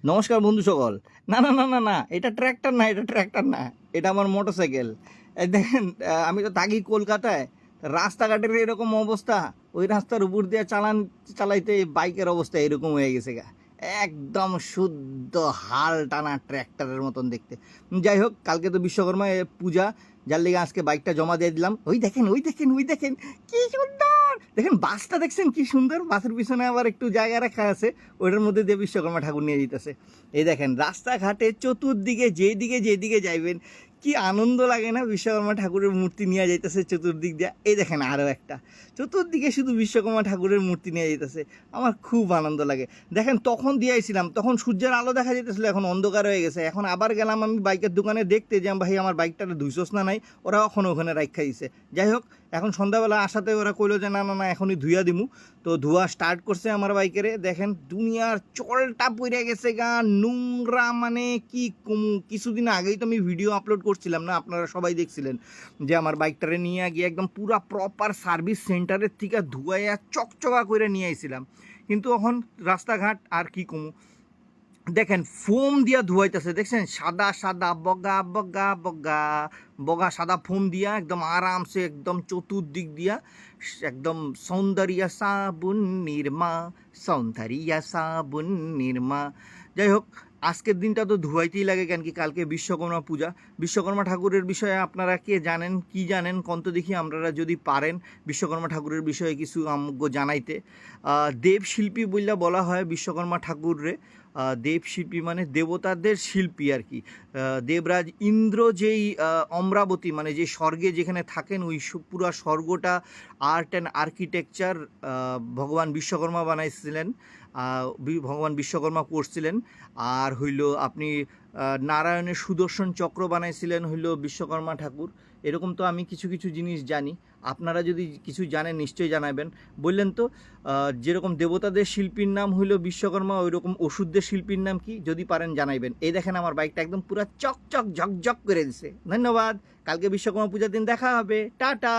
নমস্কার বন্ধু সকল। না না না না না, এটা ট্র্যাক্টর না, এটা ট্র্যাক্টর না, এটা আমার মোটরসাইকেল। এই দেখেন, আমি তো থাকি কলকাতায়। রাস্তাঘাটের এরকম অবস্থা, ওই রাস্তার উপর দিয়ে চালাইতে বাইকের অবস্থা এরকম হয়ে গেছে গা। একদম শুদ্ধ হাল টানা ট্র্যাক্টরের মতন দেখতে। যাই হোক, কালকে তো বিশ্বকর্মা পূজা, যার লিগে আজকে বাইকটা জমা দিয়ে দিলাম। ওই দেখেন ওই দেখেন ওই দেখেন, কি সুন্দর! দেখেন বাসটা, দেখছেন কি সুন্দর? বাসের পিছনে আবার একটু জায়গা রাখা আছে, ওইটার মধ্যে দিয়ে বিশ্বকর্মা ঠাকুর নিয়ে যেতেছে। এই দেখেন রাস্তাঘাটে চতুর্দিকে যেদিকে যাইবেন, কি আনন্দ লাগে না? বিশ্বকর্মা ঠাকুরের মূর্তি নিয়ে যাইতেছে চতুর্দিক দিয়ে। এই দেখেন আরও একটা, চতুর্দিকে শুধু বিশ্বকর্মা ঠাকুরের মূর্তি নিয়ে যেতেছে। আমার খুব আনন্দ লাগে। দেখেন তখন দিয়েছিলাম, তখন সূর্যের আলো দেখা যেতেছিল, এখন অন্ধকার হয়ে গেছে। এখন আবার গেলাম আমি বাইকের দোকানে দেখতে, যে ভাই আমার বাইকটাতে ধুইছস না? নাই, ওরা এখন ওখানে রাখা দিছে। যাই হোক, এখন সন্ধ্যাবেলা আসাতে ওরা কইলো যে না না না, এখনই ধুইয়া দিমু। তো ধোয়া স্টার্ট করছে আমার বাইকের। দেখেন দুনিয়ার চলটা পড়ে গেছে গা, নোংরা মানে কি কমু। কিছুদিন আগেই তো আমি ভিডিও আপলোড করছিলাম না, আপনারা সবাই দেখছিলেন, যে আমার বাইকটারে নিয়ে গিয়ে একদম পুরা প্রপার সার্ভিস সেন্টারের থেকে ধুয়াইয়া চকচকা করে নিয়ে আইছিলাম। কিন্তু এখন রাস্তাঘাট আর কি কমু। দেখেন ফোম দিয়া ধুয়াইতেছে, দেখছেন সাদা সাদা বগা বগা বগা বগা সাদা ফোম দিয়া একদম আরামসে, একদম চতুর্দিক দিয়া একদম সৌন্দর্য সাবুন নির্মা, সৌন্দর্য সাবুন নির্মা। যাই হোক, আজকের দিনটা তো ধুয়াইতেই লাগে, কেন কি কালকে বিশ্বকর্মা পূজা। বিশ্বকর্মা ঠাকুরের বিষয়ে আপনারা কে জানেন, কি জানেন কন্ত দেখি, আপনারা যদি পারেন বিশ্বকর্মা ঠাকুরের বিষয়ে কিছু আমগো জানাইতে। দেবশিল্পী বলা হয় বিশ্বকর্মা ঠাকুররে। দেবশিল্পী মানে দেবতাদের শিল্পী আর কি। দেবরাজ ইন্দ্র যেই অমরাবতী মানে যে স্বর্গে যেখানে থাকেন, ওই পুরা স্বর্গটা আর্ট অ্যান্ড আর্কিটেকচার ভগবান বিশ্বকর্মা বানাইছিলেন, ভগবান বিশ্বকর্মা করছিলেন। আর হইল আপনি নারায়ণের সুদর্শন চক্র বানাইছিলেন হইল বিশ্বকর্মা ঠাকুর। এরকম তো আমি কিছু কিছু জিনিস জানি, আপনারা যদি কিছু জানেন নিশ্চয়ই জানাবেন। বললেন তো, যেরকম দেবতাদের শিল্পীর নাম হইল বিশ্বকর্মা, ওই রকম ওষুধদের শিল্পীর নাম কি, যদি পারেন জানাইবেন। এই দেখেন আমার বাইকটা একদম পুরো চকচক ঝকঝক করে দিছে। ধন্যবাদ। কালকে বিশ্বকর্মা পূজার দিন দেখা হবে। টাটা।